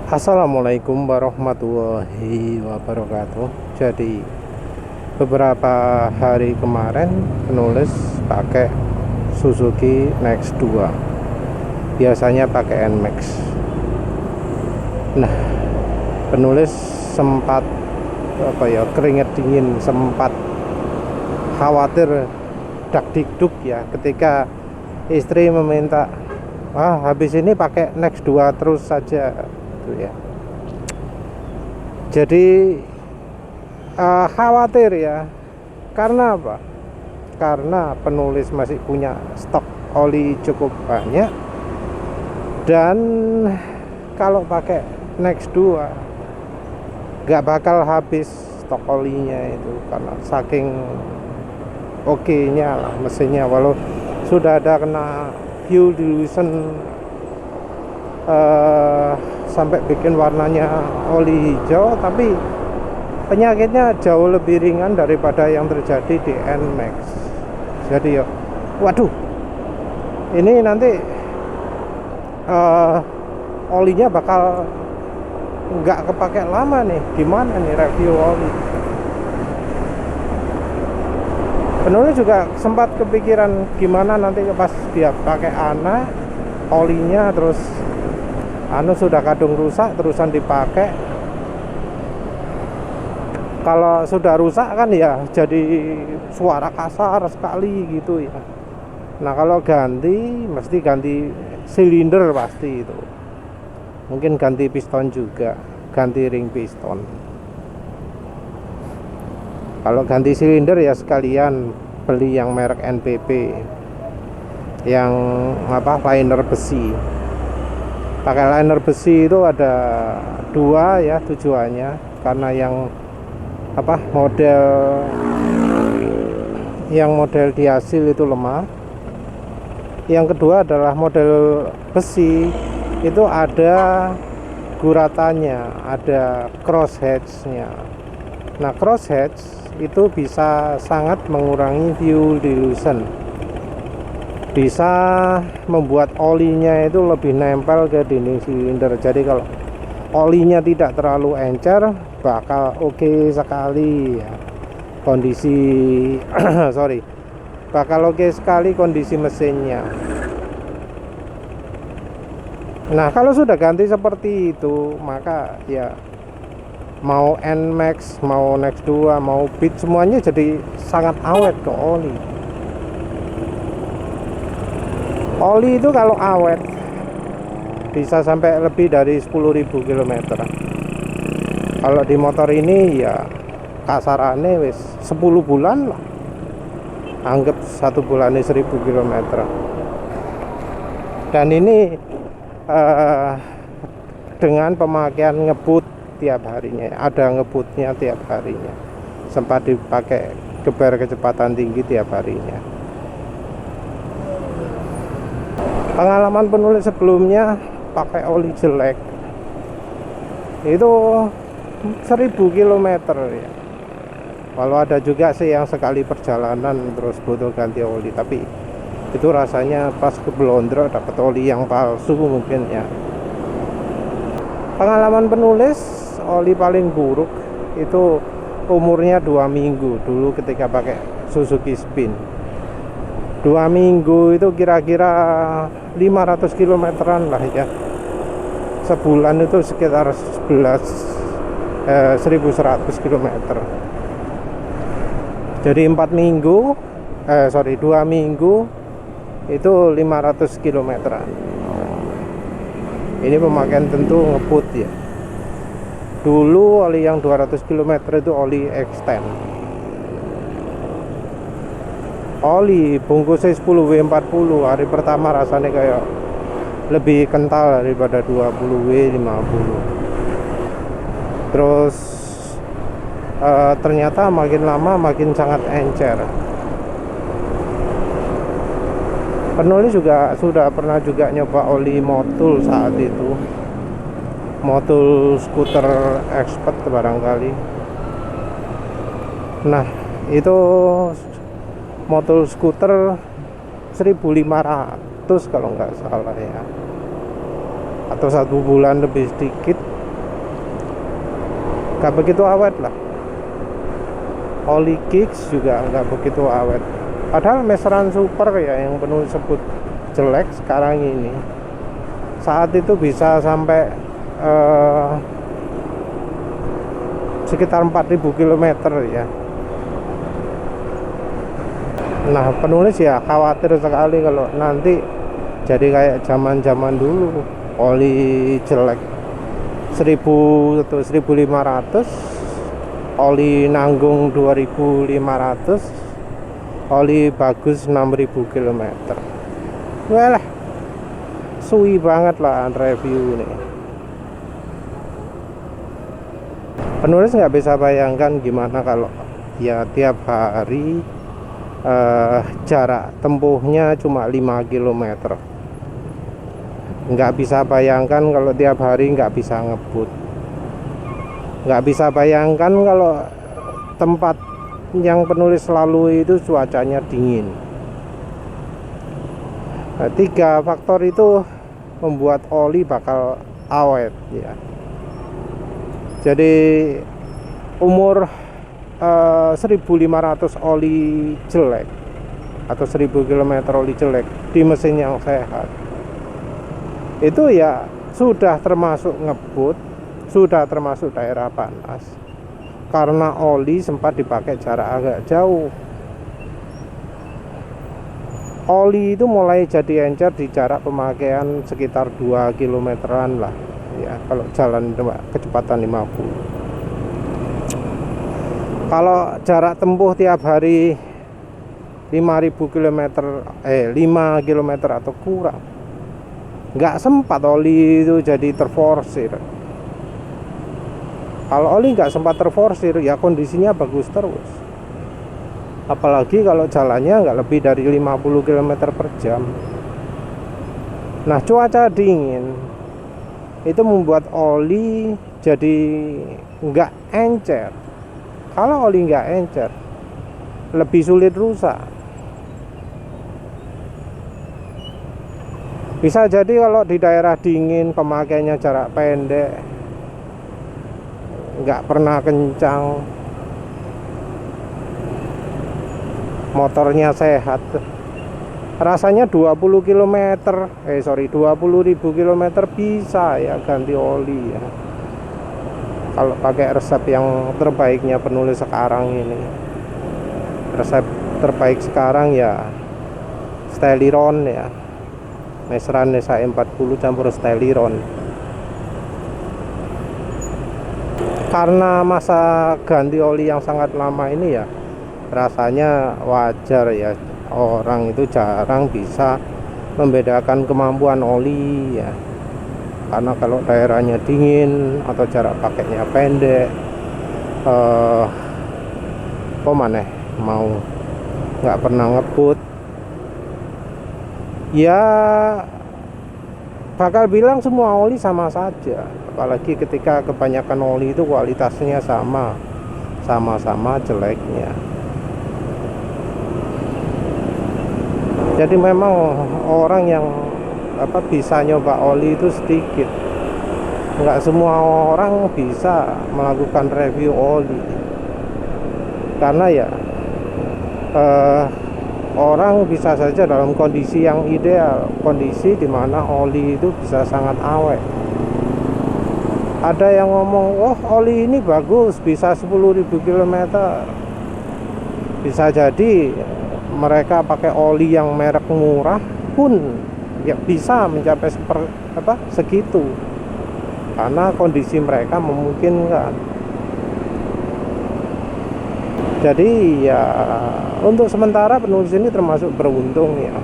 Assalamualaikum warahmatullahi wabarakatuh. Jadi beberapa hari kemarin penulis pakai Suzuki Next 2, biasanya pakai NMAX. Nah, penulis sempat keringet dingin, sempat khawatir dak-dikduk ya ketika istri meminta, habis ini pakai Next 2 terus saja ya. Jadi khawatir ya. Karena apa? Karena penulis masih punya stok oli cukup banyak, dan kalau pakai Next 2 gak bakal habis stok olinya itu, karena saking oke-nya lah mesinnya. Walau sudah ada kena fuel dilution sampai bikin warnanya oli hijau, tapi penyakitnya jauh lebih ringan daripada yang terjadi di NMAX. Jadi ya, waduh, ini nanti olinya bakal nggak kepake lama nih. Gimana nih review oli? Penulis juga sempat kepikiran gimana nanti pas dia pakai anak olinya, terus sudah kadung rusak terusan dipakai. Kalau sudah rusak kan ya jadi suara kasar sekali gitu ya. Nah, kalau ganti mesti ganti silinder pasti itu. Mungkin ganti piston juga, ganti ring piston. Kalau ganti silinder ya sekalian beli yang merek NPP, yang liner besi. Pakai liner besi itu ada dua ya tujuannya, karena yang model di hasil itu lemah. Yang kedua adalah model besi itu ada guratannya, ada crosshatch-nya. Nah, crosshatch itu bisa sangat mengurangi fuel dilution, bisa membuat olinya itu lebih nempel ke dinding silinder. Jadi kalau olinya tidak terlalu encer, bakal oke sekali ya kondisi bakal oke sekali kondisi mesinnya. Nah, kalau sudah ganti seperti itu, maka ya mau NMAX, mau Next 2, mau Beat, semuanya jadi sangat awet ke oli. Oli itu kalau awet bisa sampai lebih dari 10.000 km. Kalau di motor ini ya kasarannya wis 10 bulan lah. Anggap 1 bulan ini 1.000 km. Dan ini dengan pemakaian ngebut tiap harinya, ada ngebutnya tiap harinya, sempat dipakai geber kecepatan tinggi tiap harinya. Pengalaman penulis sebelumnya pakai oli jelek itu 1.000 km ya. Walau ada juga sih yang sekali perjalanan terus butuh ganti oli, tapi itu rasanya pas ke Blondro dapat oli yang palsu mungkin ya. Pengalaman penulis oli paling buruk itu umurnya 2 minggu dulu ketika pakai Suzuki Spin. 2 minggu itu kira-kira 500 kilometeran lah ya. Sebulan itu sekitar 1.100 km. Jadi 2 minggu itu 500 kilometeran. Ini pemakaian tentu ngebut ya. Dulu oli yang 200 km itu oli extend. Oli bungkusnya 10W40, hari pertama rasanya kayak lebih kental daripada 20W50. Terus ternyata makin lama makin sangat encer. Penulis juga sudah pernah juga nyoba oli motul saat itu, motul skuter expert barangkali. Nah, itu motul skuter 1.500 kalau nggak salah ya, atau 1 bulan lebih sedikit nggak begitu awet lah. Oli kicks juga nggak begitu awet, padahal meseran super ya yang penulis sebut jelek sekarang ini, saat itu bisa sampai sekitar 4000 km ya. Nah, penulis ya khawatir sekali kalau nanti jadi kayak zaman-zaman dulu, oli jelek 1000 atau 1500, oli nanggung 2500, oli bagus 6000 km. Walah, suwi banget lah review ini. Penulis nggak bisa bayangkan gimana kalau ya tiap hari jarak tempuhnya cuma 5 km. Nggak bisa bayangkan kalau tiap hari nggak bisa ngebut. Nggak bisa bayangkan kalau tempat yang penulis lalui itu cuacanya dingin. Nah, 3 faktor itu membuat oli bakal awet ya. Jadi umur 1500 oli jelek atau 1000 km oli jelek di mesin yang sehat itu ya sudah termasuk ngebut, sudah termasuk daerah panas, karena oli sempat dipakai jarak agak jauh. Oli itu mulai jadi encer di jarak pemakaian sekitar 2 kilometeran lah ya, kalau jalan kecepatan 50. Kalau jarak tempuh tiap hari 5000 km 5 km atau kurang, nggak sempat oli itu jadi terforsir. Kalau oli nggak sempat terforsir ya kondisinya bagus terus, apalagi kalau jalannya nggak lebih dari 50 km per jam. Nah, cuaca dingin itu membuat oli jadi nggak encer. Kalau oli nggak encer, lebih sulit rusak. Bisa jadi kalau di daerah dingin pemakainya jarak pendek, nggak pernah kencang, motornya sehat, rasanya 20 km 20.000 km bisa ya ganti oli ya, kalau pakai resep yang terbaiknya penulis sekarang ini. Resep terbaik sekarang ya Steliron ya, meseran SA 40 campur Steliron. Karena masa ganti oli yang sangat lama ini ya, rasanya wajar ya orang itu jarang bisa membedakan kemampuan oli ya. Karena kalau daerahnya dingin atau jarak pakainya pendek, mau nggak pernah ngebut ya, bakal bilang semua oli sama saja. Apalagi ketika kebanyakan oli itu kualitasnya sama-sama jeleknya. Jadi memang orang yang bisa nyoba oli itu sedikit. Nggak semua orang bisa melakukan review oli, karena ya orang bisa saja dalam kondisi yang ideal, kondisi dimana oli itu bisa sangat awet. Ada yang ngomong, oh oli ini bagus, bisa 10.000 km. Bisa jadi mereka pakai oli yang merek murah pun ya bisa mencapai segitu, karena kondisi mereka memungkinkan. Jadi ya untuk sementara penulis ini termasuk beruntung ya,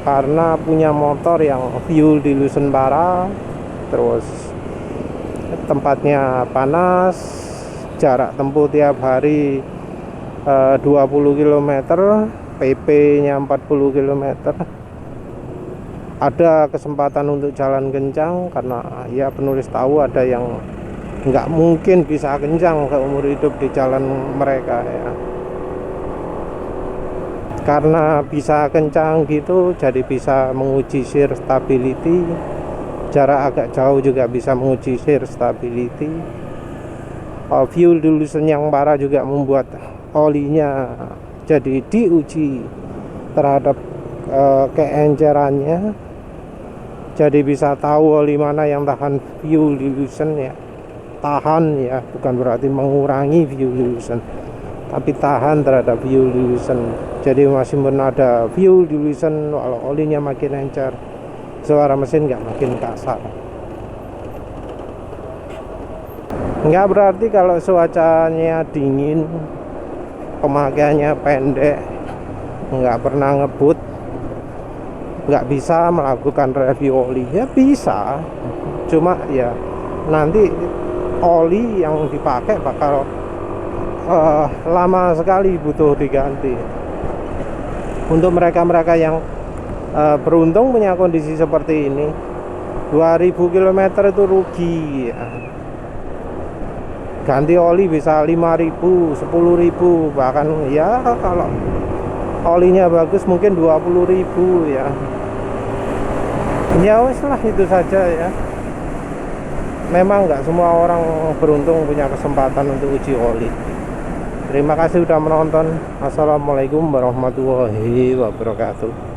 karena punya motor yang fuel dilution parah, terus tempatnya panas, jarak tempuh tiap hari 20 km, PP nya 40 km. Ada kesempatan untuk jalan kencang, karena ya penulis tahu ada yang nggak mungkin bisa kencang seumur hidup di jalan mereka ya. Karena bisa kencang gitu, jadi bisa menguji shear stability, jarak agak jauh juga bisa menguji shear stability. fuel dilution yang parah juga membuat olinya jadi diuji terhadap keencerannya, jadi bisa tahu oli mana yang tahan fuel dilution ya. Tahan ya, bukan berarti mengurangi fuel dilution, tapi tahan terhadap fuel dilution. Jadi masih ada fuel dilution walau olinya makin encer, suara mesin nggak makin kasar. Nggak berarti kalau cuacanya dingin, pemakaiannya pendek, nggak pernah ngebut, nggak bisa melakukan review oli. Ya bisa, cuma ya nanti oli yang dipakai bakal lama sekali butuh diganti. Untuk mereka-mereka yang beruntung punya kondisi seperti ini, 2000 km itu rugi ya. Ganti oli bisa 5.000, 10.000, bahkan ya kalau olinya bagus mungkin 20.000 ya. Ya wes lah, itu saja ya. Memang nggak semua orang beruntung punya kesempatan untuk uji oli. Terima kasih sudah menonton. Assalamualaikum warahmatullahi wabarakatuh.